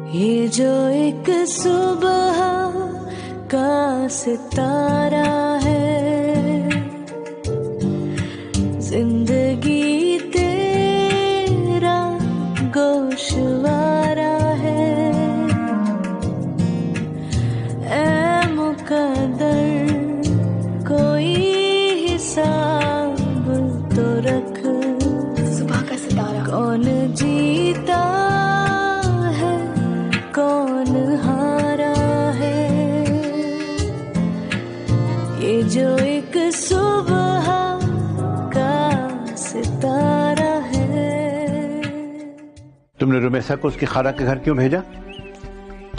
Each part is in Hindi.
ये जो एक सुबह का सितारा है, जिंदगी तेरा गोशवारा है। ऐ मुकद्दर कोई हिसाब तो रख, सुबह का सितारा। कौन जीता है कौन हारा है, ये जो एक सुबह का सितारा है। तुमने रुमैसा को उसकी खाला के घर क्यों भेजा?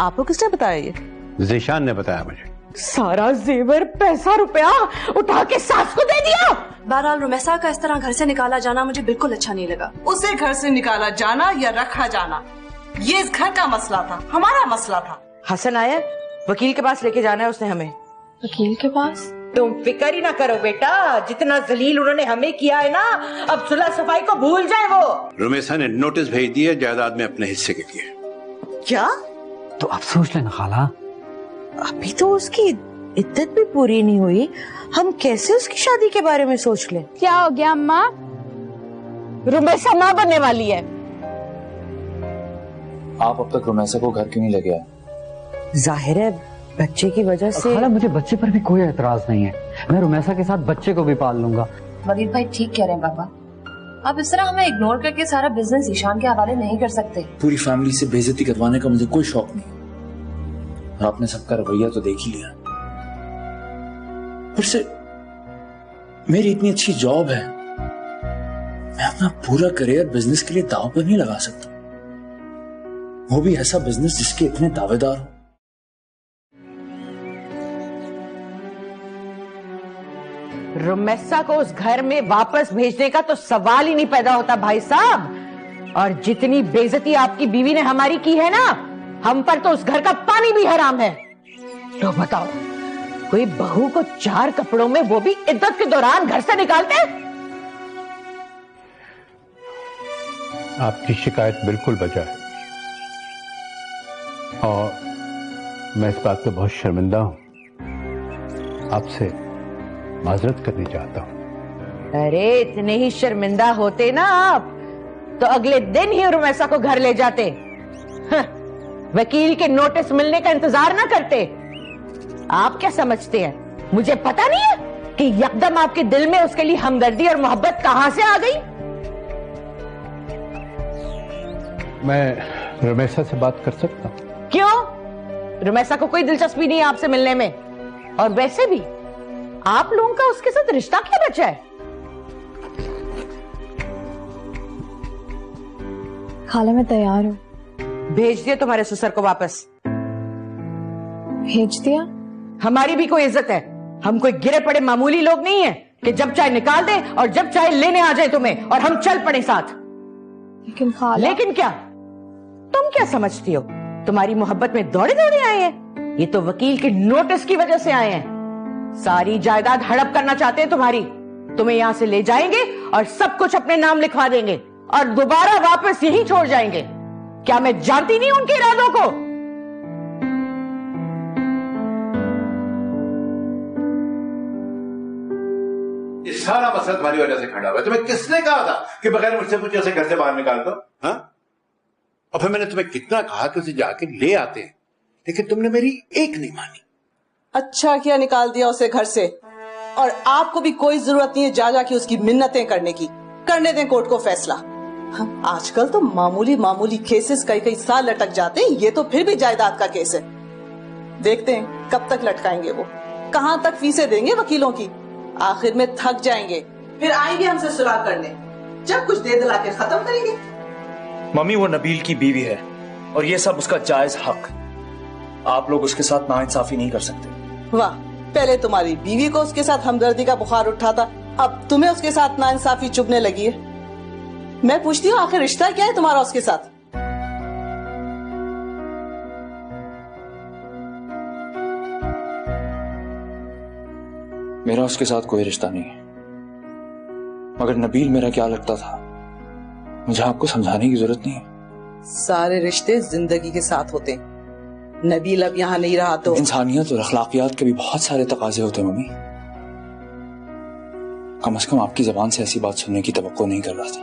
आपको किसने बताया ये? ज़ीशान ने बताया मुझे। सारा जेवर पैसा रुपया उठा के सास को दे दिया। बहरहाल रुमैसा का इस तरह घर से निकाला जाना मुझे बिल्कुल अच्छा नहीं लगा। उसे घर से निकाला जाना या रखा जाना, ये इस घर का मसला था, हमारा मसला था। हसन आया, वकील के पास लेके जाना है उसने हमें। वकील के पास? तुम फिक्र ही ना करो बेटा, जितना जलील उन्होंने हमें किया है ना, अब सुलह सफाई को भूल जाए वो। रुमैसा ने नोटिस भेज दिया जायदाद में अपने हिस्से के लिए। क्या? तो अब सोच लेना खाला। अभी तो उसकी इद्दत भी पूरी नहीं हुई, हम कैसे उसकी शादी के बारे में सोच लें? क्या हो गया अम्मा? रुमैसा माँ बनने वाली है। आप अब तक रुमैसा को घर क्यों नहीं लेके आए? जाहिर है बच्चे की वजह से। खाला मुझे बच्चे पर भी कोई एतराज नहीं है, मैं रुमैसा के साथ बच्चे को भी पाल लूंगा। वलीद भाई ठीक कह रहे हैं पापा, आप इस तरह हमें इग्नोर करके सारा बिजनेस ईशान के हवाले नहीं कर सकते। पूरी फैमिली से बेइज्जती करवाने का मुझे कोई शौक नहीं, और आपने सबका रवैया तो देख ही लिया। फिर से मेरी इतनी अच्छी जॉब है, मैं अपना पूरा करियर बिजनेस के लिए दांव पर नहीं लगा सकता, वो भी ऐसा बिजनेस जिसके इतने दावेदार हो। रुमैसा को उस घर में वापस भेजने का तो सवाल ही नहीं पैदा होता भाई साहब। और जितनी बेइज्जती आपकी बीवी ने हमारी की है ना, हम पर तो उस घर का पानी भी हराम है। तो बताओ, कोई बहू को 4 कपड़ों में, वो भी इद्दत के दौरान, घर से निकालते हैं? आपकी शिकायत बिल्कुल बजा है, और मैं इस बात पे बहुत शर्मिंदा हूं, आपसे माजरत करनी चाहता हूं। अरे इतने ही शर्मिंदा होते ना आप, तो अगले दिन ही रुमैसा को घर ले जाते, वकील के नोटिस मिलने का इंतजार ना करते। आप क्या समझते हैं, मुझे पता नहीं है कि यकदम आपके दिल में उसके लिए हमदर्दी और मोहब्बत कहां से आ गई? मैं रुमैसा से बात कर सकता हूं? क्यों? रुमैसा को कोई दिलचस्पी नहीं है आपसे मिलने में, और वैसे भी आप लोगों का उसके साथ रिश्ता क्या बचा है? खाला मैं तैयार हूँ। भेज दिया तुम्हारे ससुर को वापस? भेज दिया? हमारी भी कोई इज्जत है, हम कोई गिरे पड़े मामूली लोग नहीं है कि जब चाहे निकाल दे और जब चाहे लेने आ जाए तुम्हें, और हम चल पड़े साथ। लेकिन खाला। लेकिन क्या? तुम क्या समझती हो, तुम्हारी मोहब्बत में दौड़े दौड़े आए हैं? ये तो वकील के नोटिस की वजह से आए हैं। सारी जायदाद हड़प करना चाहते हैं तुम्हारी, तुम्हें यहां से ले जाएंगे और सब कुछ अपने नाम लिखवा देंगे और दोबारा वापस यहीं छोड़ जाएंगे। क्या मैं जानती नहीं उनके इरादों को? ये सारा मसला तुम्हारी वजह से खड़ा हुआ है। तुम्हें किसने कहा था कि बगैर मुझसे पूछे उसे घर से बाहर निकाल दो? हाँ? और फिर मैंने तुम्हें कितना कहा कि उसे जाके ले आते हैं, लेकिन तुमने मेरी एक नहीं मानी। अच्छा किया निकाल दिया उसे घर से, और आपको भी कोई जरूरत नहीं है जा की उसकी मिन्नतें करने की। करने दें कोर्ट को फैसला। आजकल तो मामूली मामूली केसेस कई साल लटक जाते हैं, ये तो फिर भी जायदाद का केस है। देखते हैं कब तक लटकाएंगे वो, कहां तक फीसें देंगे वकीलों की। आखिर में थक जाएंगे, फिर आएंगे हमसे सुलह करने, जब कुछ दे दिला के खत्म करेंगे। मम्मी वो नबील की बीवी है और ये सब उसका जायज हक, आप लोग उसके साथ नाइंसाफी नहीं कर सकते। वाह, पहले तुम्हारी बीवी को उसके साथ हमदर्दी का बुखार उठा था, अब तुम्हें उसके साथ नाइंसाफी चुभने लगी है। मैं पूछती हूँ आखिर रिश्ता क्या है तुम्हारा उसके साथ? मेरा उसके साथ कोई रिश्ता नहीं है, मगर नबील मेरा क्या लगता था मुझे आपको समझाने की जरूरत नहीं है। सारे रिश्ते जिंदगी के साथ होते हैं। नबील अब यहाँ नहीं रहा तो इंसानियत और अखलाकियात के भी बहुत सारे तकाजे होते हैं मम्मी। कम से कम आपकी जबान से ऐसी बात सुनने की तवक्को नहीं कर रहा था।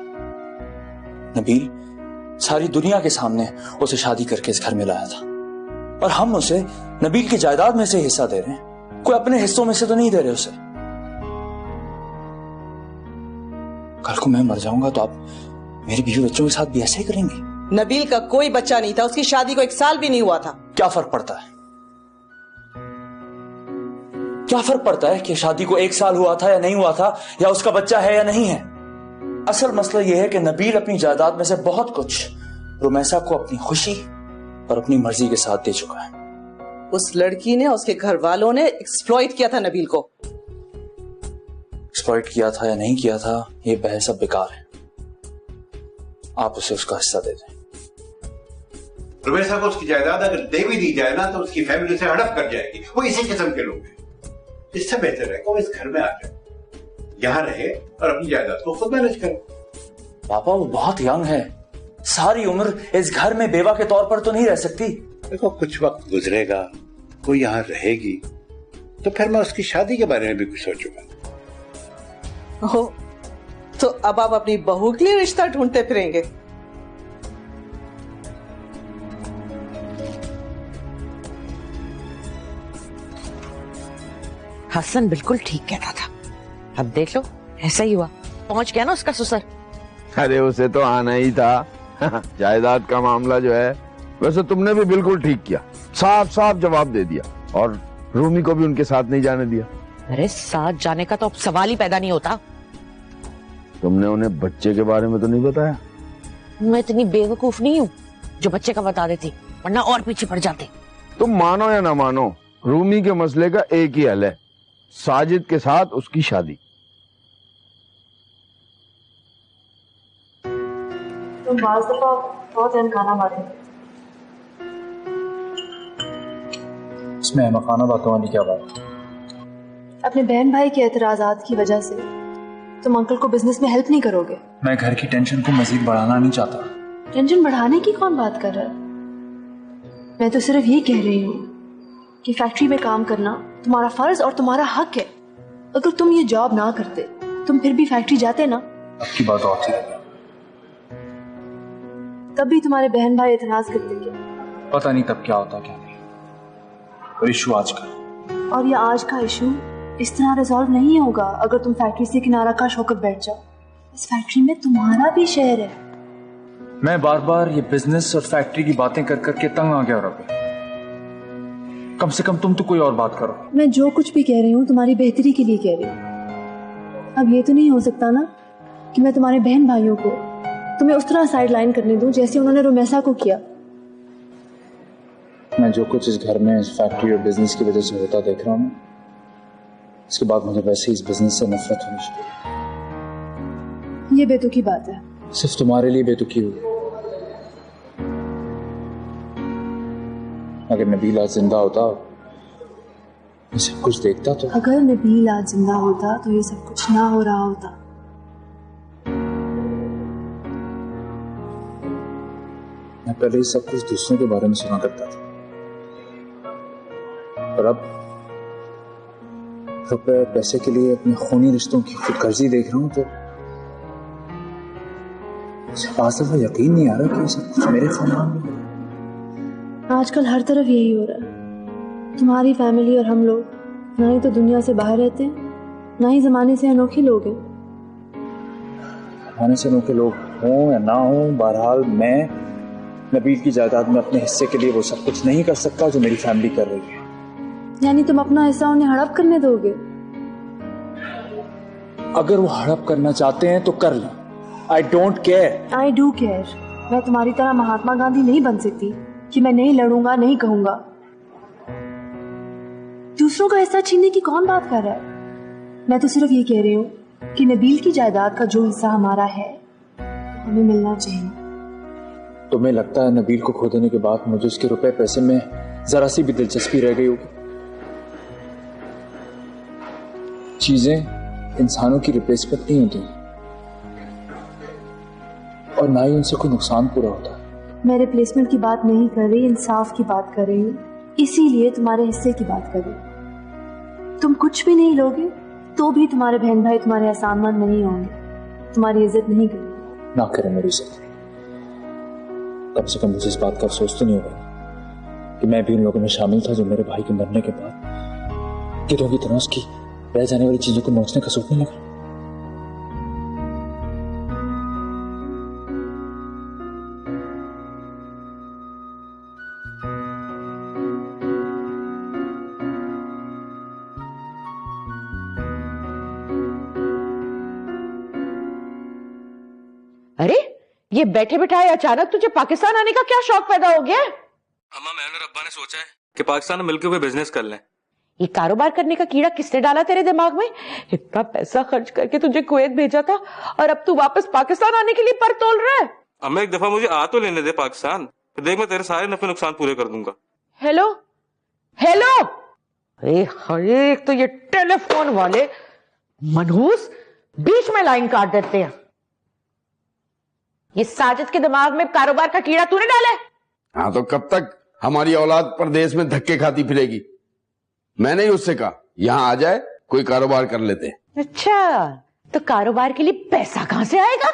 नबील सारी दुनिया के सामने उसे शादी करके इस घर में लाया था और हम उसे नबील की जायदाद में से हिस्सा दे रहे हैं, कोई अपने हिस्सों में से तो नहीं दे रहे उसे। कल को मैं मर जाऊंगा तो आप मेरे बीवी बच्चों के साथ भी ऐसे ही करेंगे? नबील का कोई बच्चा नहीं था, उसकी शादी को 1 साल भी नहीं हुआ था। क्या फर्क पड़ता है? क्या फर्क पड़ता है कि शादी को 1 साल हुआ था या नहीं हुआ था, या उसका बच्चा है या नहीं है? असल मसला यह है कि नबील अपनी जायदाद में से बहुत कुछ रुमैसा को अपनी खुशी और अपनी मर्जी के साथ दे चुका है। उस लड़की ने, उसके घर वालों ने एक्सप्लॉइट किया था नबील को। एक्सप्लॉइट किया था या नहीं किया था, ये बहस अब बेकार है। आप उसे उसका हिस्सा दे दें। रुमैसा को उसकी जायदाद अगर दे भी दी जाए ना तो उसकी फैमिली से हड़प कर जाएगी। वो इसी किस्म के लोग हैं। इससे बेहतर है कि वो इस घर में आ जाए, यहाँ रहे और अपनी जायदाद को खुद मैनेज करे। पापा वो बहुत यंग है, सारी उम्र इस घर में बेवा के तौर पर तो नहीं रह सकती। देखो कुछ वक्त गुजरेगा, वो यहाँ रहेगी तो फिर मैं उसकी शादी के बारे में भी कुछ सोचूंगा। हो तो अब आप अपनी बहू के लिए रिश्ता ढूंढते फिरेंगे? हसन बिल्कुल ठीक कहता था। अब देख लो ऐसा ही हुआ, पहुंच गया ना उसका ससुर। अरे उसे तो आना ही था। जायदाद का मामला जो है, वैसे तुमने भी बिल्कुल ठीक किया, साफ साफ जवाब दे दिया और रूमी को भी उनके साथ नहीं जाने दिया। अरे साथ जाने का तो अब सवाल ही पैदा नहीं होता। तुमने उन्हें बच्चे के बारे में तो नहीं बताया? मैं इतनी बेवकूफ नहीं हूँ जो बच्चे का बता देती, वरना और पीछे पड़ जाते। तुम मानो या ना मानो, रूमी के मसले का एक ही हल है, साजिद के साथ उसकी शादी। तुम बाज़ दफा बहुत अहमकाना बातें। इसमें अहमकाना बातों वाली क्या बात? अपने बहन भाई के एतराजात की वजह से तुम अंकल को बिजनेस में हेल्प नहीं करोगे। मैं घर की टेंशन को मजीद बढ़ाना नहीं चाहता। टेंशन बढ़ाने की कौन बात कर रहा है? मैं तो सिर्फ ये कह रही हूँ कि फैक्ट्री में काम करना तुम्हारा फर्ज और तुम्हारा हक है। अगर तुम ये जॉब ना करते, तुम फिर भी फैक्ट्री जाते ना। अब की बात और थी। तब भी तुम्हारे बहन भाई एतराज करते क्या? पता नहीं तब क्या होता क्या नहीं, और इशू आज का। और ये आज का इशू इस तरह रिजॉल्व नहीं होगा अगर तुम फैक्ट्री से किनारा कश होकर बैठ जाओ। इस फैक्ट्री में तुम्हारा भी शेयर है। मैं बार बार ये बिजनेस और फैक्ट्री की बातें कर करके तंग आ गया। रबे, कम से कम तुम तो कोई और बात करो। मैं जो कुछ भी कह रही हूँ तुम्हारी बेहतरी के लिए कह रही हूँ। अब ये तो नहीं हो सकता ना कि मैं तुम्हारे बहन भाइयों को तुम्हें उस तरह साइड लाइन करने दूं जैसे उन्होंने रुमैसा को किया। मैं जो कुछ इस घर में इस फैक्ट्री और बिजनेस की वजह से होता देख रहा हूँ, इसके बाद मुझे वैसे ही इस बिजनेस से नफरत होनी चाहिए। ये बेतुकी बात है। सिर्फ तुम्हारे लिए बेतुकी हुई। अगर नबील आज जिंदा होता, ये सब कुछ देखता तो। अगर नबील आज जिंदा होता तो ये सब कुछ ना हो रहा होता। मैं पहले ये सब कुछ दूसरों के बारे में सुना करता था, पर अब रुपए पैसे के लिए अपने खूनी रिश्तों की खुदगर्जी देख रहा हूं तो पास दफा यकीन नहीं आ रहा कि ये सब कुछ मेरे खानदान में हो रहा है। आजकल हर तरफ यही हो रहा है। तुम्हारी फैमिली और हम लोग ना ही तो दुनिया से बाहर रहते हैं, ना ही जमाने से अनोखे लोग हैं। जमाने से अनोखे लोग हों या ना हों, बहरहाल मैं नबील की जायदाद में अपने हिस्से के लिए वो सब कुछ नहीं कर सकता जो मेरी फैमिली कर रही है। यानी तुम अपना हिस्सा उन्हें हड़प करने दोगे? अगर वो हड़प करना चाहते हैं तो कर लें। I don't care. I do care. मैं तुम्हारी तरह महात्मा गांधी नहीं बन सकती कि मैं नहीं लड़ूंगा, नहीं कहूंगा। दूसरों का हिस्सा छीनने की कौन बात कर रहा है? मैं तो सिर्फ ये कह रही हूँ कि नबील की जायदाद का जो हिस्सा हमारा है हमें मिलना चाहिए। तुम्हें लगता है नबील को खो देने के बाद मुझे उसके रुपए पैसे में जरा सी भी दिलचस्पी रह गई होगी? चीजें इंसानों की रिप्लेसमेंट नहीं होती और ना ही उनसे कोई नुकसान पूरा होता। मैं रिप्लेसमेंट की बात नहीं कर रही, इंसाफ की बात कर रही हूँ। इसीलिए तुम्हारे हिस्से की बात कर रही हूँ। तुम कुछ भी नहीं लोगे तो भी तुम्हारे बहन भाई तुम्हारे एहसानमंद नहीं होंगे, तुम्हारी इज्जत नहीं करेंगे। ना करें मेरी इज्जत, कम से कम मुझे इस बात का अफसोस तो नहीं होगा कि मैं भी उन लोगों में शामिल था जो मेरे भाई के मरने के बाद गिरोह की तरह उसकी रह जाने वाली चीजों को नोचने का सोचने लगा। अरे ये बैठे बिठाए अचानक तुझे पाकिस्तान आने का क्या शौक पैदा हो गया? अम्मा, मैंने और अब्बा ने सोचा है कि पाकिस्तान में मिलकर कोई बिजनेस कर लें। ये कारोबार करने का कीड़ा किसने डाला तेरे दिमाग में? इतना पैसा खर्च करके तुझे कुवैत भेजा था और अब तू वापस पाकिस्तान आने के लिए पर तोल रहा है। अम्मा, एक दफा मुझे आ तो लेने दे पाकिस्तान, तो देख मैं तेरे सारे नफे नुकसान पूरे कर दूंगा। हेलो हेलो, अरे एक तो ये टेलीफोन वाले मनहूस बीच में लाइन काट देते हैं। ये साजिद के दिमाग में कारोबार का कीड़ा तूने डाला है? हाँ, तो कब तक हमारी औलाद परदेश में धक्के खाती फिरेगी? मैंने ही उससे कहा यहाँ आ जाए, कोई कारोबार कर लेते। अच्छा, तो कारोबार के लिए पैसा कहां से आएगा?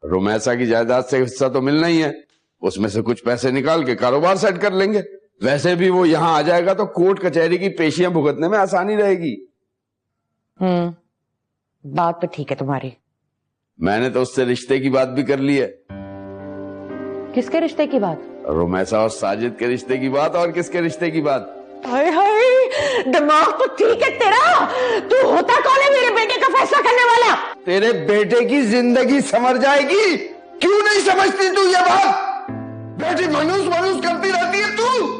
रुमैसा की जायदाद से हिस्सा तो मिलना ही है, उसमें से कुछ पैसे निकाल के कारोबार सेट कर लेंगे। वैसे भी वो यहाँ आ जाएगा तो कोर्ट कचहरी की पेशियां भुगतने में आसानी रहेगी। बात तो ठीक है तुम्हारी। मैंने तो उससे रिश्ते की बात भी कर ली है। किसके रिश्ते की बात? रुमैसा और साजिद के रिश्ते की बात। और किसके रिश्ते की बात? हाय हाय, दिमाग तो ठीक है तेरा। तू होता कौन है मेरे बेटे का फैसला करने वाला? तेरे बेटे की जिंदगी संवर जाएगी। क्यों नहीं समझती तू ये बात? बेटी मनूस मनूस करती रहती है तू।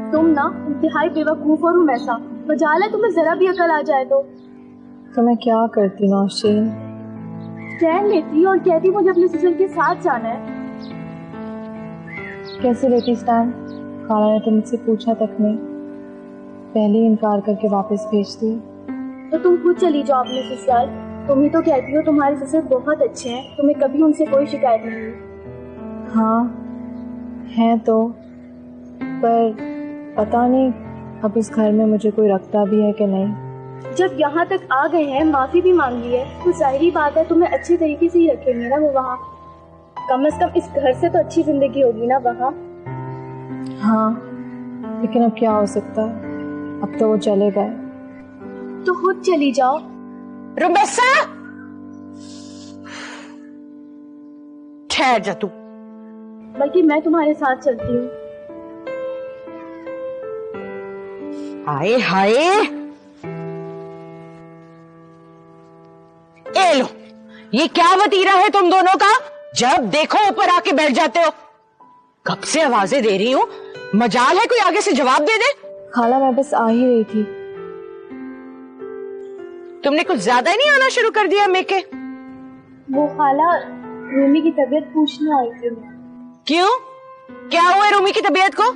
तुम ना इंतहाई बेवकूफ और रुमैसा, मजाल है तुम्हें जरा भी अकल आ जाए तो मैं क्या करती नौशीन? स्टैंड लेती और कहती मुझे अपने सिस्टर के साथ जाना है। कैसे लेती स्टैंड? खाला ने तुमसे पूछा तक नहीं, पहले ही इनकार करके वापस भेज दिया। तो तुम खुद चली जाओ अपने ससुराल। तुम ही तो कहती हो तुम्हारे ससुर बहुत अच्छे हैं, तुम्हें कभी उनसे कोई शिकायत नहीं हुई। हाँ है तो, पर पता नहीं अब इस घर में मुझे कोई रखता भी है कि नहीं। जब यहाँ तक आ गए हैं, माफी भी मांग ली है, तो जाहिर बात है तुम्हें अच्छे तरीके से ही रखेंगे ना वो वहाँ। कम से कम इस घर से तो अच्छी जिंदगी होगी ना वहाँ। हाँ, लेकिन अब क्या हो सकता है, अब तो वो चले गए। तो खुद चली जाओ। रुमैसा, ठहर जा तू। बल्कि मैं तुम्हारे साथ चलती हूँ। हाय हाय, ए लो, ये क्या वतीरा है तुम दोनों का? जब देखो ऊपर आके बैठ जाते हो। कब से आवाजें दे रही हूँ, मजाल है कोई आगे से जवाब दे दे। खाला मैं बस आ ही रही थी। तुमने कुछ ज्यादा ही नहीं आना शुरू कर दिया मेके? वो खाला, रूमी की तबीयत पूछने आई थी मैं। क्यों, क्या हुआ रूमी की तबीयत को?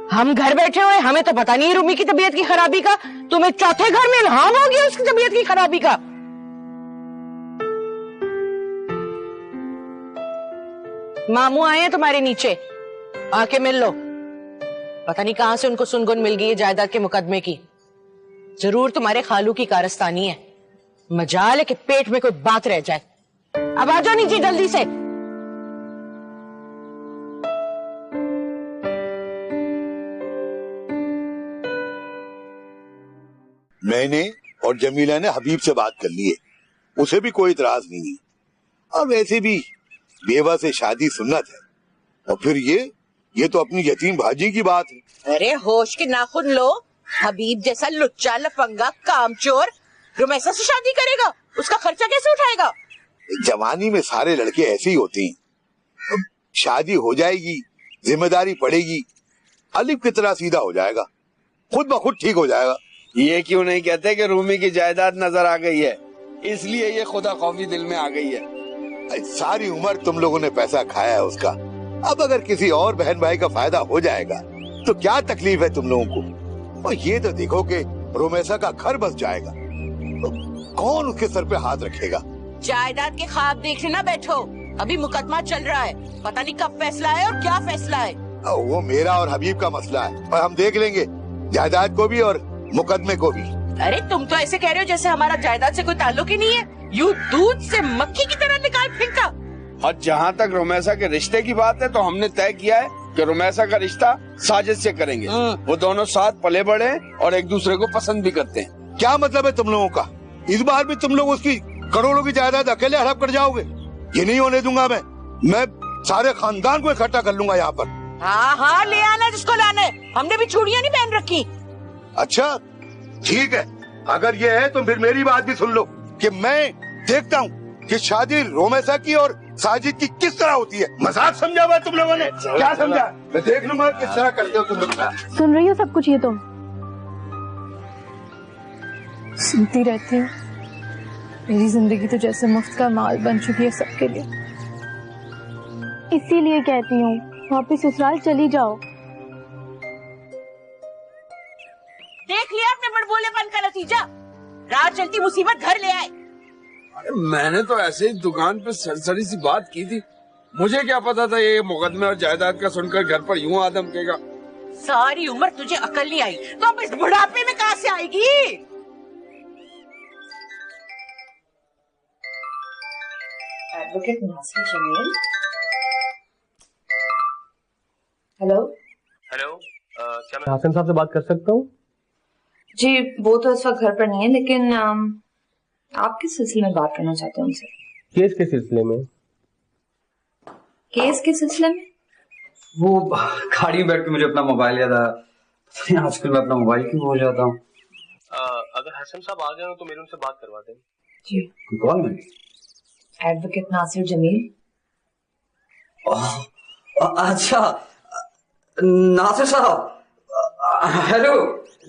हम घर बैठे हुए, हमें तो पता नहीं है रूमी की तबीयत की खराबी का। तुम्हें चौथे घर में इल्हाम हो गया उसकी तबीयत की खराबी का। मामू आए हैं तुम्हारे नीचे, आके मिल लो। पता नहीं कहां से उनको सुनगुन मिल गई है जायदाद के मुकदमे की। जरूर तुम्हारे खालू की कारस्तानी है। मजाल है कि पेट में कोई बात रह जाए। अब आ जाओ नीचे जल्दी से। मैंने और जमीला ने हबीब से बात कर ली है, उसे भी कोई इतराज नहीं है। और वैसे भी बेवा से शादी सुन्नत है, और फिर ये तो अपनी यतीम भाजी की बात है। अरे होश के नाखून लो। हबीब जैसा लुच्चा लफंगा कामचोर रुमैसा से शादी करेगा, उसका खर्चा कैसे उठाएगा? जवानी में सारे लड़के ऐसे ही होते हैं। अब शादी हो जाएगी जिम्मेदारी पड़ेगी, अलिफ की तरह सीधा हो जाएगा, खुद ब खुद ठीक हो जाएगा। ये क्यों नहीं कहते कि रूमी की जायदाद नजर आ गई है, इसलिए ये खुदा खौफी दिल में आ गई है। सारी उम्र तुम लोगों ने पैसा खाया है उसका, अब अगर किसी और बहन भाई का फायदा हो जाएगा तो क्या तकलीफ है तुम लोगों को। और ये तो देखो कि रोमेसा का घर बस जाएगा, तो कौन उसके सर पे हाथ रखेगा। जायदाद के ख्वाब देखने ना बैठो, अभी मुकदमा चल रहा है, पता नहीं कब फैसला है और क्या फैसला है। वो मेरा और हबीब का मसला है और हम देख लेंगे जायदाद को भी और मुकदमे को भी। अरे तुम तो ऐसे कह रहे हो जैसे हमारा जायदाद से कोई ताल्लुक ही नहीं है, यूं दूध से मक्खी की तरह निकाल फेंका। और जहाँ तक रोमेसा के रिश्ते की बात है तो हमने तय किया है कि रोमेसा का रिश्ता साजिद से करेंगे। वो दोनों साथ पले बड़े और एक दूसरे को पसंद भी करते हैं। क्या मतलब है तुम लोगों का? इस बार भी तुम लोग उसकी करोड़ों की जायदाद अकेले हड़प कर जाओगे? ये नहीं होने दूंगा मैं सारे खानदान को इकट्ठा कर लूंगा यहाँ पर। हाँ हाँ ले आना जिसको लाना है, हमने भी चूड़ियाँ नहीं पहन रखी। अच्छा ठीक है, अगर ये है तो फिर मेरी बात भी सुन लो कि मैं देखता हूँ कि शादी रोमेसा की और साजिद की किस तरह होती है। मजाक समझा हुआ तुम लोगों ने? क्या समझा? मैं देख लूंगा किस तरह करते हो तुम लोग। सुन रही हो सब कुछ ये तुम? सुनती रहती हूँ। मेरी जिंदगी तो जैसे मुफ्त का माल बन चुकी है सबके लिए। इसीलिए कहती हूँ वापिस ससुराल चली जाओ। देख लिया अपने बड़बोलेपन का नतीजा, रात चलती मुसीबत घर ले आए। अरे मैंने तो ऐसे ही दुकान पे सरसरी सी बात की थी, मुझे क्या पता था ये मुकदमे और जायदाद का सुनकर घर पर यूं आदम केगा। सारी उम्र तुझे अकल नहीं आई तो अब इस बुढ़ापे में कहाँ से आएगी? Advocate Nasir Jamil. Hello hello, क्या मैं हासिम साहब से बात कर सकता हूँ? जी वो तो इस वक्त घर पर नहीं है, लेकिन आप किस सिलसिले में बात करना चाहते हैं उनसे? केस के सिलसिले में। केस के सिलसिले में? वो गाड़ी में बैठ के मुझे अपना मोबाइल याद आया। आजकल मैं अपना मोबाइल क्यों भूल जाता हूँ। अगर हसन साहब आ गए हो तो मेरे उनसे बात करवा दें। जी कौन है? एडवोकेट नासिर जमील। अच्छा नासिर साहब, हेलो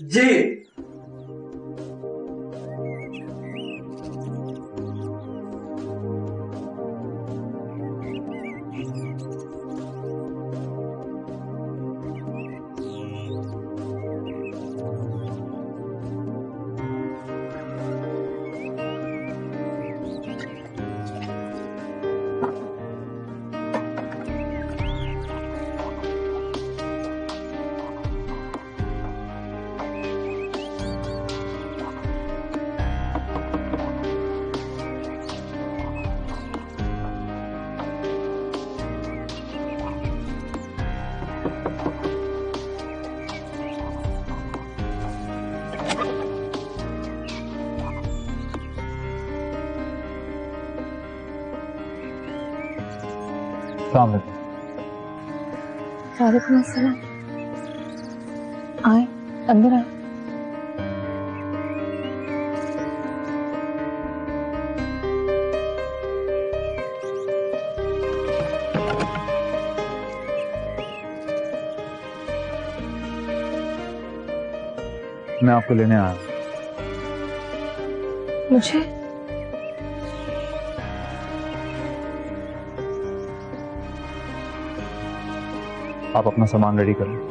जी। वालेकुम अस्सलाम। आए अंदर आए। मैं आपको लेने आया। मुझे? आप अपना सामान रेडी कर लो।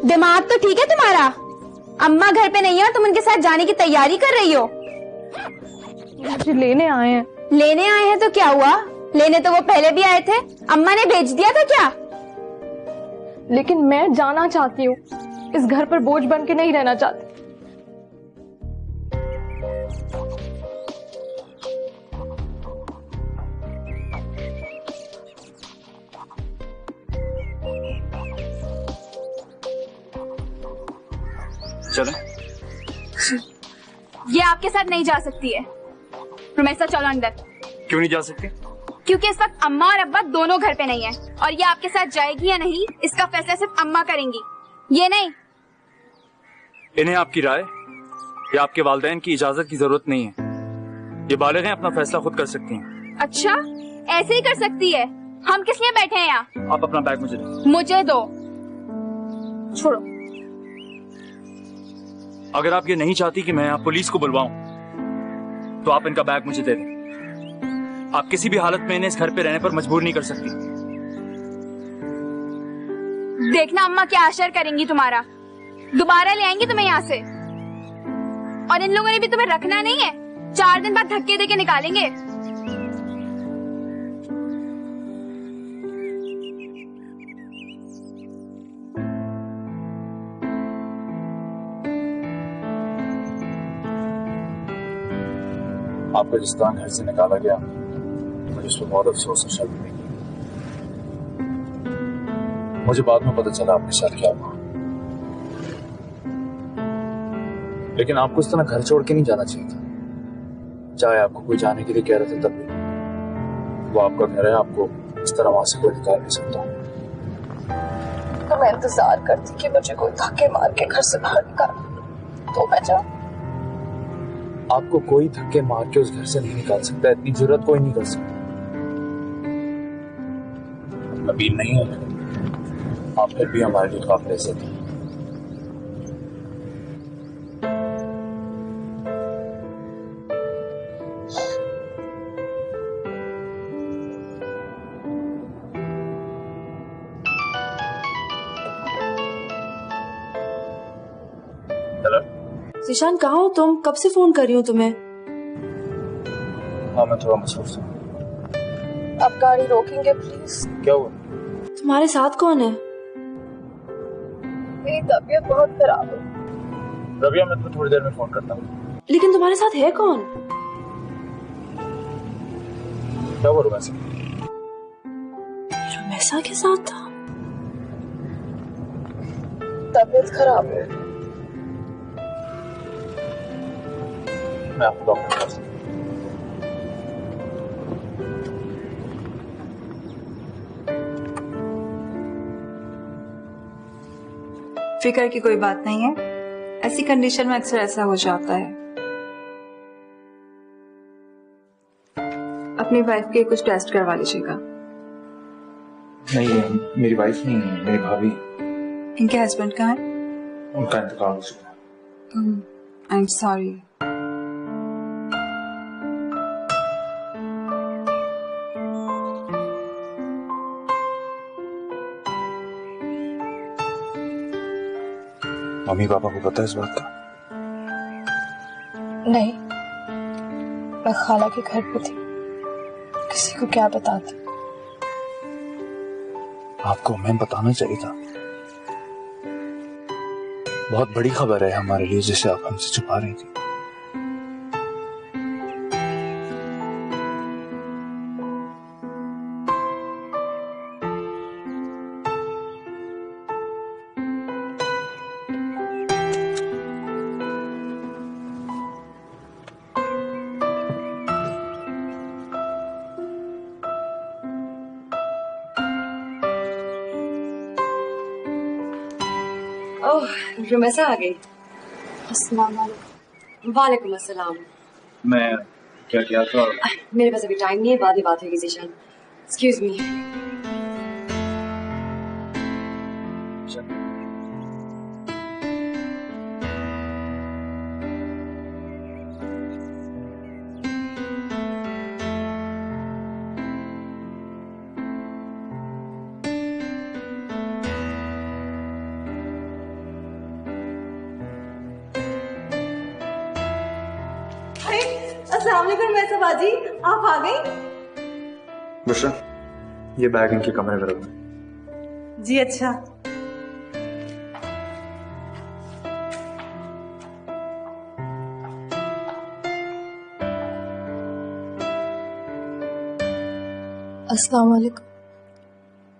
दिमाग तो ठीक है तुम्हारा? अम्मा घर पे नहीं है और तुम उनके साथ जाने की तैयारी कर रही हो। मुझे लेने आए हैं। लेने आए हैं तो क्या हुआ? लेने तो वो पहले भी आए थे, अम्मा ने भेज दिया था क्या? लेकिन मैं जाना चाहती हूँ, इस घर पर बोझ बन के नहीं रहना चाहती। चले? ये आपके साथ नहीं जा सकती है। रुमैसा चलो अंदर। क्यों नहीं जा सकते? क्योंकि इस वक्त अम्मा और अब्बा दोनों घर पे नहीं है और ये आपके साथ जाएगी या नहीं इसका फैसला सिर्फ अम्मा करेंगी, ये नहीं। इन्हें आपकी राय या आपके वालिदैन की इजाजत की जरूरत नहीं है। ये बालिग हैं, अपना फैसला खुद कर सकती हैं। अच्छा, ऐसे ही कर सकती है? हम किस लिए बैठे हैं यहाँ? आप अपना बैग मुझे दें। मुझे दो। छोड़ो। अगर आप ये नहीं चाहती कि मैं यहाँ पुलिस को बुलवाऊं तो आप इनका बैग मुझे दे दें। आप किसी भी हालत में इन्हें इस घर पे रहने पर मजबूर नहीं कर सकती। देखना अम्मा क्या आशर करेंगी तुम्हारा, दोबारा ले आएंगी तुम्हें यहाँ से। और इन लोगों ने भी तुम्हें रखना नहीं है, 4 दिन बाद धक्के देके निकालेंगे। आपको जिस तरह घर से निकाला गया मुझे इस पर बहुत अफसोस और शर्म हुई। मुझे बाद में पता चला आपके साथ क्या हुआ, लेकिन आपको इस तरह घर छोड़ के नहीं जाना चाहिए था। चाहे आपको कोई जाने के लिए कह रहा था तब भी वो आपका घर है, आपको इस तरह वहां से कोई निकाल नहीं सकता। तो मैं इंतजार करती कि मुझे कोई धक्के मार के घर से बाहर निकाले तो मैं जाऊं। आपको कोई धक्के मार के उस घर से नहीं निकाल सकता, इतनी जरूरत कोई नहीं कर सकता। नबील नहीं है, आप फिर भी हमारे लिए काफिल इज्जत हैं। ज़ीशान कहाँ हो तुम? कब से फोन कर रही हूँ तुम्हें। हाँ मैं थोड़ा मसरूफ हूँ। अब गाड़ी रोकेंगे प्लीज? क्या हुआ? तुम्हारे साथ कौन है? मेरी तबीयत बहुत खराब है। रबिया मैं तुम्हें थोड़ी देर में फोन करता हूँ। लेकिन तुम्हारे साथ है कौन? क्या हुआ रुमैसा? रुमैसा के साथ था? तबीयत खराब है। मैं आपको डॉक्टर पास। फिक्र की कोई बात नहीं है, ऐसी कंडीशन में अक्सर ऐसा हो जाता है। अपनी वाइफ के कुछ टेस्ट करवा लीजिएगा। नहीं मेरी वाइफ नहीं है, मेरी भाभी। इनके हस्बैंड कहाँ है? उनका इंतकाल हो चुका है। I am sorry. Mummy papa को पता है इस बात का? नहीं, मैं खाला के घर पे थी, किसी को क्या बताती। आपको हमें बताना चाहिए था। बहुत बड़ी खबर है हमारे लिए जिसे आप हमसे छुपा रही थी। ओह रुमैसा आ गई। अस्सलाम वालेकुम। वालेकुम अस्सलाम। मैं क्या किया था? मेरे पास अभी टाइम नहीं है, बाद में बात होगी ज़ीशान। Excuse me. अस्सलाम वालेकुम वैसा बाजी, आप आ गई? बुशरा, ये बैग इनके कमरे में रखो। जी अच्छा। अस्सलाम वालेकुम।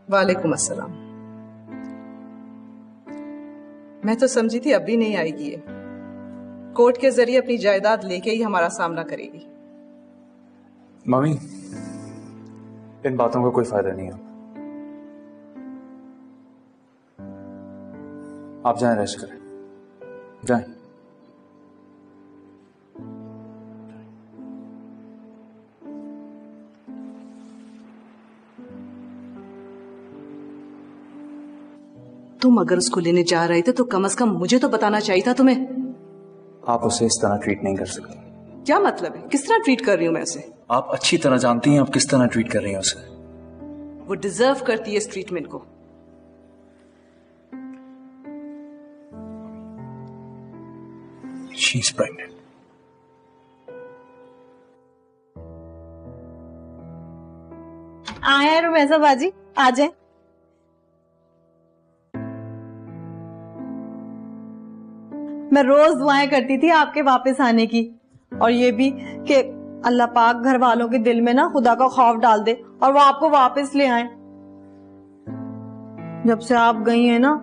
वालेकुम अस्सलाम। मैं तो समझी थी अभी नहीं आएगी ये। कोर्ट के जरिए अपनी जायदाद लेके ही हमारा सामना करेगी। मम्मी, इन बातों का कोई फायदा नहीं है। आप जाएं, रेस्ट करें, जाएं। तुम अगर उसको लेने जा रहे थे तो कम से कम मुझे तो बताना चाहिए था तुम्हें। आप उसे इस तरह ट्रीट नहीं कर सकते। क्या मतलब है? किस तरह ट्रीट कर रही हूं मैं उसे? आप अच्छी तरह जानती हैं आप किस तरह ट्रीट कर रही हैं उसे। वो डिजर्व करती है इस ट्रीटमेंट को। She's pregnant. आए हैं रुमैसा बाजी, आ जाए। मैं रोज दुआएं करती थी आपके वापस आने की, और ये भी कि अल्लाह पाक घर वालों के दिल में ना खुदा का खौफ डाल दे और वो आपको वापस ले आए। जब से आप गई हैं ना,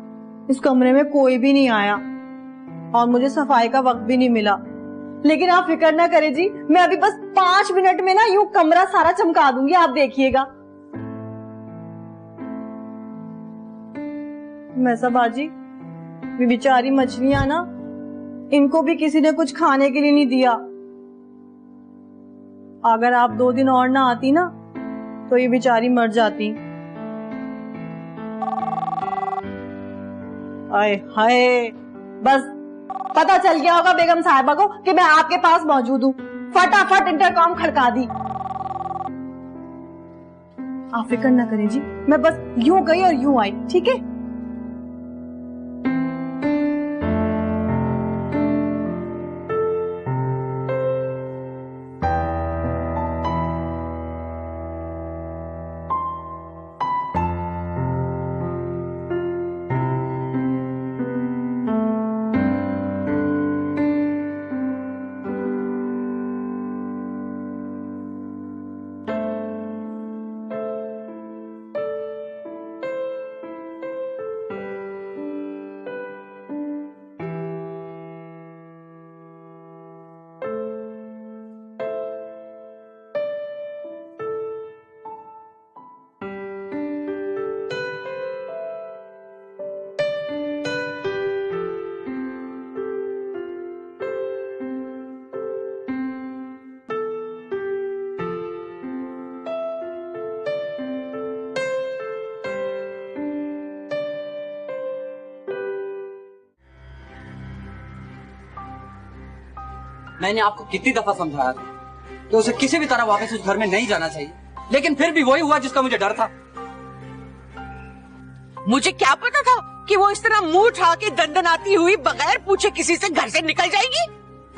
इस कमरे में कोई भी नहीं आया और मुझे सफाई का वक्त भी नहीं मिला। लेकिन आप फिक्र ना करें जी, मैं अभी बस 5 मिनट में ना यूं कमरा सारा चमका दूंगी, आप देखिएगा। मैसा बाजी, ये बेचारी मछलियां ना, इनको भी किसी ने कुछ खाने के लिए नहीं दिया। अगर आप 2 दिन और ना आती ना तो ये बेचारी मर जाती। आए हाय, बस पता चल गया होगा बेगम साहिबा को कि मैं आपके पास मौजूद हूँ। फटाफट इंटरकॉम खड़का दी। आप फिक्र ना करें जी, मैं बस यूं गई और यूं आई, ठीक है? मैंने आपको कितनी दफा समझाया था कि उसे किसी भी तरह वापस उस घर में नहीं जाना चाहिए, लेकिन फिर भी वही हुआ जिसका मुझे डर था। मुझे क्या पता था कि वो इस तरह मुंह उठा के दंदनाती हुई बगैर पूछे किसी से घर से निकल जाएगी।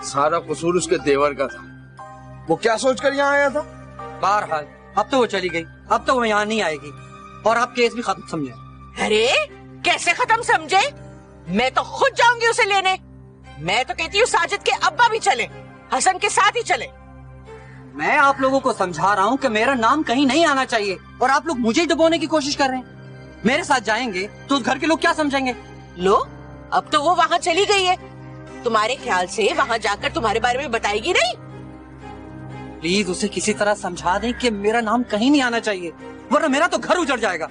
सारा कसूर उसके देवर का था। वो क्या सोचकर यहाँ आया था? बहरहाल अब तो वो चली गई, अब तो वो यहाँ नहीं आएगी और आप केस भी खत्म समझे। अरे कैसे खत्म समझे? मैं तो खुद जाऊंगी उसे लेने। मैं तो कहती हूँ साजिद के अब्बा भी चले, हसन के साथ ही चले। मैं आप लोगों को समझा रहा हूँ कि मेरा नाम कहीं नहीं आना चाहिए और आप लोग मुझे डुबोने की कोशिश कर रहे हैं। मेरे साथ जाएंगे तो उस घर के लोग क्या समझेंगे? लो, अब तो वो वहाँ चली गई है, तुम्हारे ख्याल से वहाँ जाकर तुम्हारे बारे में बताएगी नहीं? प्लीज उसे किसी तरह समझा दें कि मेरा नाम कहीं नहीं आना चाहिए, वरना मेरा तो घर उजड़ जाएगा।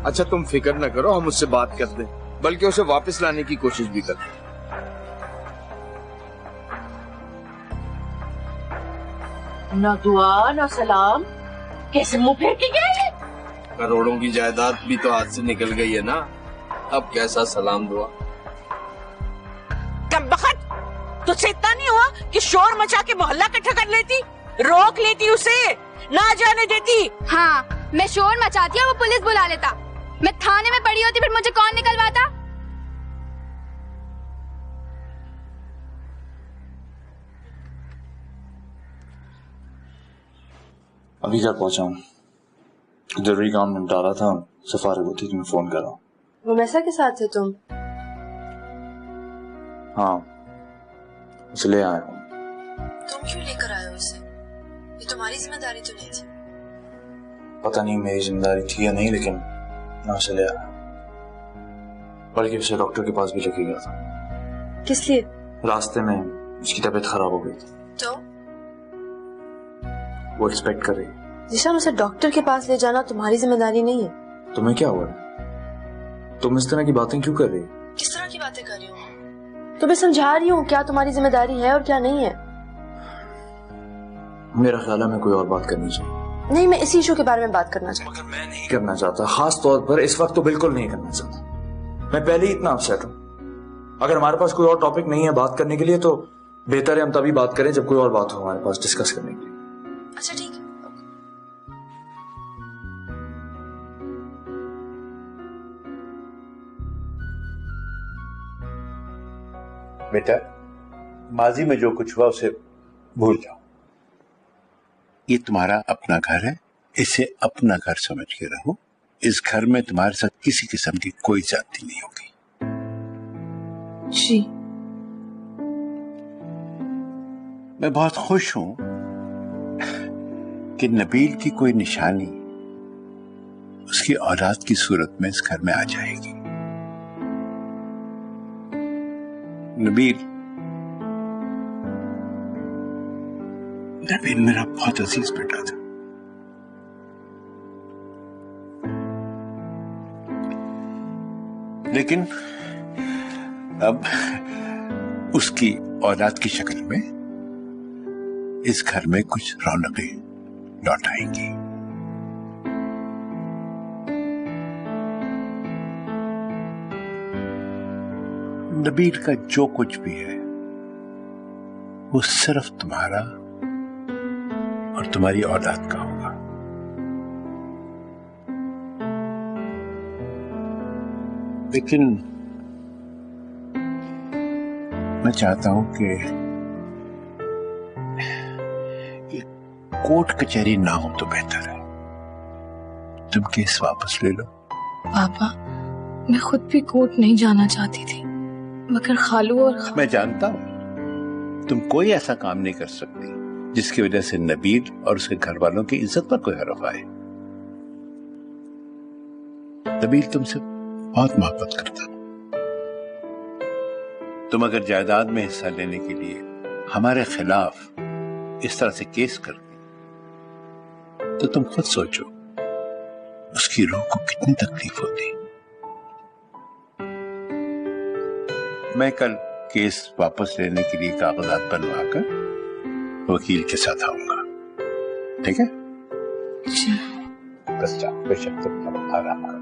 अच्छा तुम फिक्र न करो, हम उससे बात कर दें, बल्कि उसे वापस लाने की कोशिश भी करते। ना दुआ ना सलाम, कैसे मुंह फेर के गए? करोड़ों की जायदाद भी तो हाथ से निकल गई है ना, अब कैसा सलाम दुआ? कमबख्त, तुझसे इतना नहीं हुआ कि शोर मचा के मोहल्ला इकट्ठा कर लेती, रोक लेती उसे, ना जाने देती? हाँ, मैं शोर मचाती और वो पुलिस बुला लेता। मैं थाने में पड़ी होती, फिर मुझे कौन निकलवाता? अभी घर पहुंचा हूँ, जरूरी काम निपटा रहा था, सफारी होती तुम्हें फोन कर रहा हूँ। रुमैसा के साथ थे तुम? हाँ, इसलिए आया हूँ। तुम क्यों लेकर आए हो उसे? ये तुम्हारी जिम्मेदारी तो नहीं थी। पता नहीं मेरी जिम्मेदारी थी या नहीं, लेकिन मैं उसे ले आया। बल्कि उसे डॉक्टर के पास भी लेके गया था। किस लिए? रास्ते में उसकी तबीयत खराब हो गई थी। तो वो एक्सपेक्ट कर रही है। जीशान, उसे डॉक्टर के पास ले जाना तुम्हारी जिम्मेदारी नहीं है। तुम्हें क्या हुआ? तुम इस तरह की बातें क्यों कर रही हो? किस तरह की बातें कर रही हो? तुम्हें समझा रही हूँ क्या तुम्हारी जिम्मेदारी है और क्या नहीं है। मेरा ख्याल है मैं कोई और बात करनी चाहिए। नहीं, मैं इसी इशू के बारे में बात करना चाहती हूँ। मैं नहीं करना चाहता, खास तौर पर इस वक्त तो बिल्कुल नहीं करना चाहता। मैं पहले ही इतना अपसेट हूँ। अगर हमारे पास कोई और टॉपिक नहीं है बात करने के लिए तो बेहतर है हम तभी बात करें जब कोई और बात हो हमारे पास डिस्कस करने के लिए। अच्छा ठीक है। बेटा, माजी में जो कुछ हुआ उसे भूल जाओ। ये तुम्हारा अपना घर है, इसे अपना घर समझ के रहो। इस घर में तुम्हारे साथ किसी किस्म की कोई ज्यादती नहीं होगी। जी। मैं बहुत खुश हूं कि नबील की कोई निशानी उसकी औलाद की सूरत में इस घर में आ जाएगी। नबील मेरा बहुत अजीज बेटा था। लेकिन अब उसकी औलाद की शक्ल में इस घर में कुछ रौनकें लौट आएंगी। नबील का जो कुछ भी है वो सिर्फ तुम्हारा और तुम्हारी औलाद का होगा। लेकिन मैं चाहता हूं कि ये कोर्ट कचहरी ना हो तो बेहतर है। तुम केस वापस ले लो। पापा, मैं खुद भी कोर्ट नहीं जाना चाहती थी, मगर खालू और मैं जानता हूं तुम कोई ऐसा काम नहीं कर सकती जिसकी वजह से नबील और उसके घर वालों की इज्जत पर कोई हरफ आए। नबील तुमसे बहुत मोहब्बत करता। तुम अगर जायदाद में हिस्सा लेने के लिए हमारे खिलाफ इस तरह से केस करती तो तुम खुद सोचो उसकी रूह को कितनी तकलीफ होती। मैं कल केस वापस लेने के लिए कागजात बनवाकर वकील के साथ आऊंगा, ठीक है? बस जाओ, बेशक तुम आराम करो।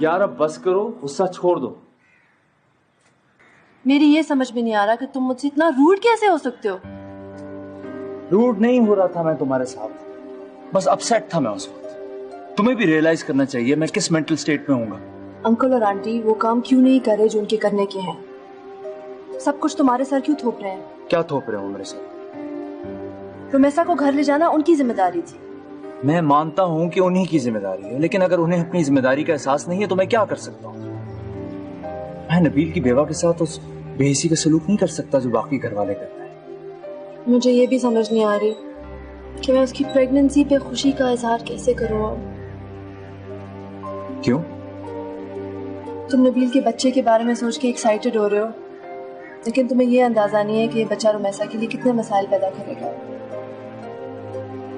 यार अब बस करो, गुस्सा छोड़ दो। मेरी ये समझ में नहीं आ रहा कि तुम मुझसे इतना रूड कैसे हो सकते हो। रूड नहीं हो रहा था मैं तुम्हारे साथ, बस अपसेट था मैं उस वक्त। तुम्हें भी रियलाइज करना चाहिए मैं किस मेंटल स्टेट में हूँगा। अंकल और आंटी वो काम क्यों नहीं कर रहे जो उनके करने के हैं? सब कुछ तुम्हारे सर क्यों थोप रहे हैं? क्या थोप रहे हो मेरे सर? रुमैसा को घर ले जाना उनकी जिम्मेदारी थी। मैं मानता हूं कि उन्हीं की जिम्मेदारी है, लेकिन अगर उन्हें अपनी जिम्मेदारी का एहसास नहीं है तो मैं क्या कर सकता हूं? मैं नबील की बेवा के साथ उस बेहिसी का सलूक नहीं कर सकता जो बाकी घर वाले करते हैं। मुझे ये भी समझ नहीं आ रही कि मैं उसकी प्रेगनेंसी पे खुशी का इजहार कैसे करूं। क्यों? तुम नबील के बच्चे के बारे में सोच के एक्साइटेड हो रहे हो, लेकिन तुम्हें ये अंदाजा नहीं है कि ये बच्चा रुमैसा के लिए कितने मसाइल पैदा करेगा।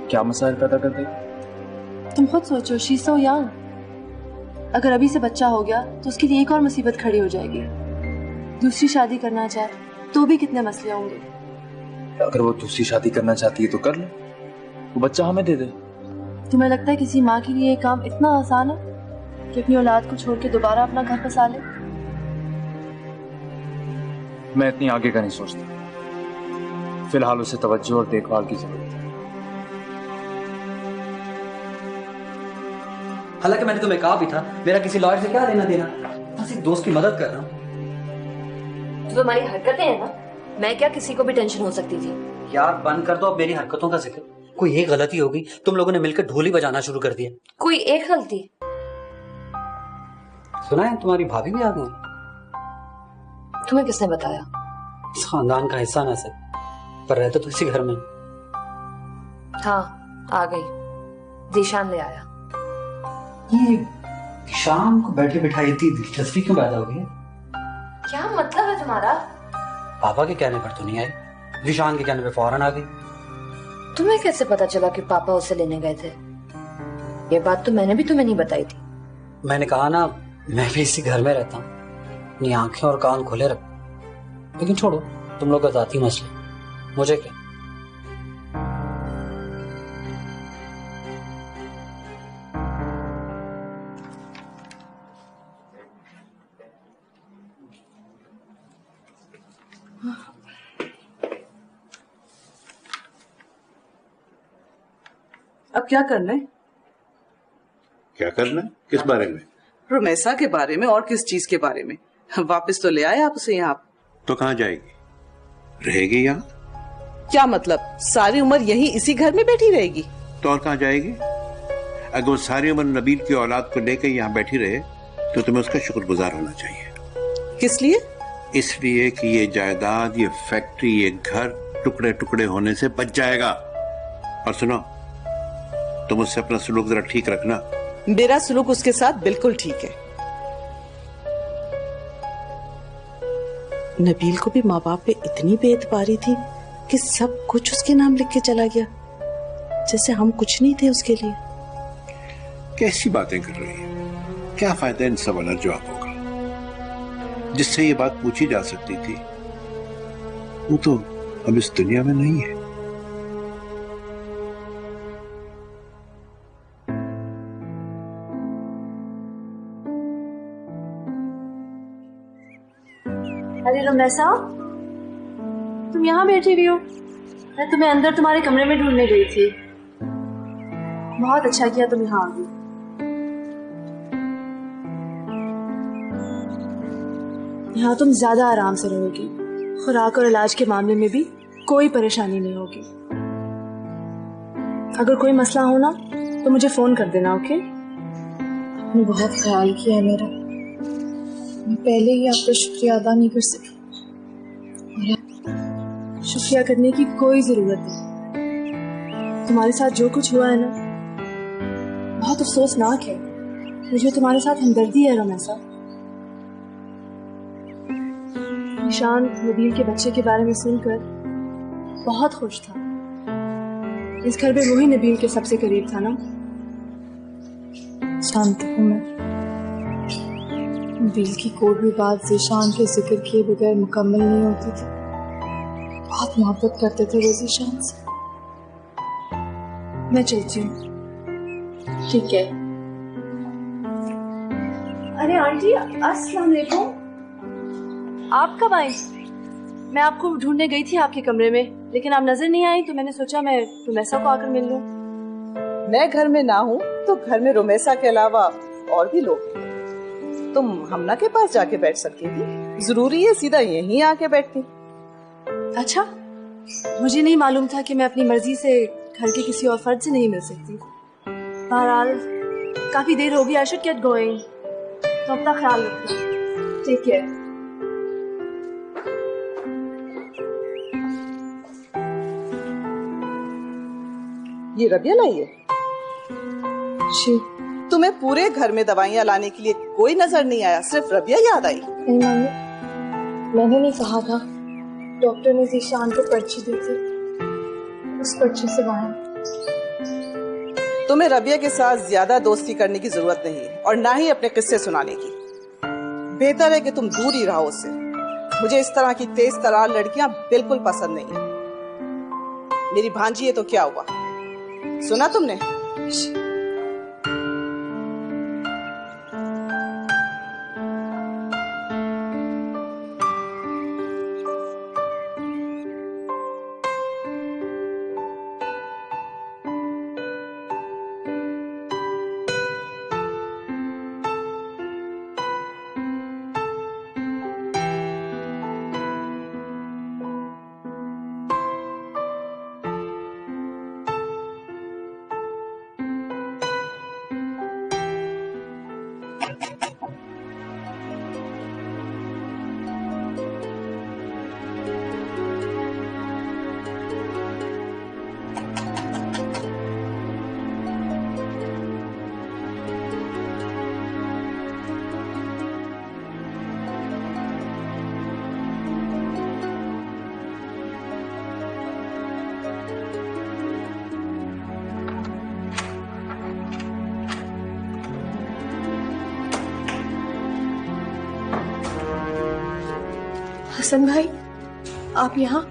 क्या मसाइल पैदा कर देगा? तुम खुद सोचो, शी सो यंग। अगर अभी से बच्चा हो गया तो उसके लिए एक और मुसीबत खड़ी हो जाएगी। दूसरी शादी करना चाहे तो भी कितने मसले होंगे। अगर वो दूसरी शादी करना चाहती है तो कर ले, वो बच्चा हमें दे दे। तुम्हें लगता है किसी माँ के लिए ये काम इतना आसान है कि अपनी औलाद को छोड़ के दोबारा अपना घर बसा ले? मैं इतनी आगे का नहीं सोचता। फिलहाल उसे तवज्जो और देखभाल की जरूरत है। हालांकि मैंने तुम्हें कहा भी था मेरा किसी लॉयर से क्या लेना देना, बस एक दोस्त की मदद कर रहा हूँ। तो तुम्हारी हरकतें हैं ना, मैं क्या किसी को भी टेंशन हो सकती थी। यार बंद कर दो अब मेरी हरकतों का जिक्र। कोई एक गलती होगी, तुम लोगों ने मिलकर ढोल ही बजाना शुरू कर दिया। कोई एक गलती? सुना है तुम्हारी भाभी भी आ गई? तुम्हें किसने बताया? इस खानदान का हिस्सा ना सर, पर रहते तो इसी घर में। हाँ आ गई, जीशान ले आया। ये कि शाम को बैठे बिठाए इतनी दिलचस्पी क्यों पैदा हो गई है? क्या मतलब है तुम्हारा? पापा के कहने पर तो नहीं आई, विशान के कहने पे फौरन आ गई। तुम्हें कैसे पता चला कि पापा उसे लेने गए थे? ये बात तो मैंने भी तुम्हें नहीं बताई थी। मैंने कहा ना, मैं भी इसी घर में रहता हूँ, अपनी आंखें और कान खोले रख। लेकिन छोड़ो, तुम लोग का जाती मसले, मुझे क्या। अब क्या करना है? क्या करना है? किस बारे में? रुमैसा के बारे में। और किस चीज के बारे में? वापस तो ले आए आप उसे यहाँ। तो कहाँ जाएगी? रहेगी यहाँ? क्या मतलब? सारी उम्र यही इसी घर में बैठी रहेगी? तो और कहाँ जाएगी? अगर वो सारी उम्र नबील की औलाद को लेकर यहाँ बैठी रहे तो तुम्हें उसका शुक्रगुजार होना चाहिए। किस लिए? इसलिए कि ये जायदाद, ये फैक्ट्री, ये घर टुकड़े टुकड़े होने से बच जाएगा। और सुनो, तुम उससे अपना सलूक जरा ठीक रखना। मेरा सलूक उसके साथ बिल्कुल ठीक है। नबील को भी माँ बाप पे इतनी बेइतबारी थी कि सब कुछ उसके नाम लिख के चला गया, जैसे हम कुछ नहीं थे उसके लिए। कैसी बातें कर रही है? क्या फायदा इन सवालों जवाबों का? जिससे ये बात पूछी जा सकती थी वो तो अब इस दुनिया में नहीं है। अरे रुमैसा, तुम यहाँ बैठी हुई हो? मैं तुम्हें अंदर तुम्हारे कमरे में ढूंढने गई थी। बहुत अच्छा किया तुम यहाँ आ गई। यहाँ तुम ज्यादा आराम से रहोगी। खुराक और इलाज के मामले में भी कोई परेशानी नहीं होगी। अगर कोई मसला हो ना तो मुझे फोन कर देना, ओके? आपने बहुत ख्याल किया है मेरा। मैं पहले ही आपका शुक्रिया अदा नहीं कर सकी। शुक्रिया करने की कोई जरूरत नहीं। तुम्हारे साथ जो कुछ हुआ है ना, बहुत अफसोसनाक है। मुझे तुम्हारे साथ हमदर्दी है रुमैसा। निशान नबील के बच्चे के बारे में सुनकर बहुत खुश था। इस घर में वही नबील के सबसे करीब था ना। शांति हूँ मैं। नबील की कोई भी बात ज़ीशान के जिक्र किए बगैर मुकम्मल नहीं होती थी। बहुत मोहब्बत करते थे वो ज़ीशान से। मैं चलती हूँ। ठीक है। अरे आंटी, अस्सलाम वालेकुम। आप कब आई? मैं आपको ढूंढने गई थी आपके कमरे में, लेकिन आप नजर नहीं आई, तो मैंने सोचा मैं रुमैसा को आकर मिल लूं। मैं घर में ना हूँ तो घर में रुमैसा के अलावा और भी लोग हैं। तुम हमना के पास जाके बैठ सकती थी। जरूरी है सीधा यहीं आके बैठती? अच्छा, मुझे नहीं मालूम था कि मैं अपनी मर्जी से घर के किसी और फर्द से नहीं मिल सकती। बहरहाल काफी देर होगी। I should get going. तो अपना ख्याल रखना। Take care. ये रबिया लाई है? जी। तुम्हें पूरे घर में दवाइयाँ लाने के लिए कोई नजर नहीं आया, सिर्फ रबिया याद आई? नहीं मम्मी, मैंने नहीं कहा था। डॉक्टर ने ज़ीशान को पर्ची दी थी, उस पर्ची से वहां। तुम्हें रबिया के साथ ज्यादा दोस्ती करने की जरूरत नहीं है और ना ही अपने किस्से सुनाने की। बेहतर है कि तुम दूर ही रहो उससे। मुझे इस तरह की तेज तरार लड़कियां बिल्कुल पसंद नहीं है। मेरी भांजी है तो क्या हुआ? सुना तुमने? हसन भाई, आप यहाँ?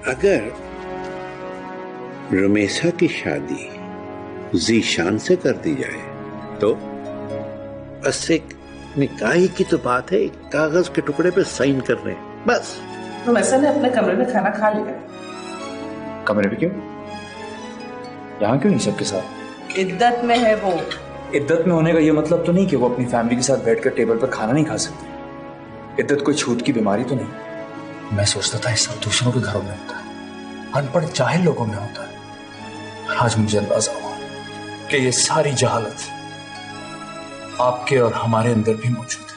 अगर रुमेसा की शादी जीशान से कर दी जाए तो बस एक निकाह की तो बात है, एक कागज के टुकड़े पे साइन कर रहे हैं बस। रुमेसा ने अपने कमरे में खाना खा लिया। कमरे में क्यों? यहाँ क्यों नहीं सबके साथ? इद्दत में है वो। इद्दत में होने का ये मतलब तो नहीं कि वो अपनी फैमिली के साथ बैठकर टेबल पर खाना नहीं खा सकती। इद्दत कोई छूत की बीमारी तो नहीं। मैं सोचता था ये सब दूसरों के घरों में होता है, अनपढ़ जाहिल लोगों में होता है। आज मुझे अंदाजा हुआ कि ये सारी जहालत आपके और हमारे अंदर भी मौजूद है।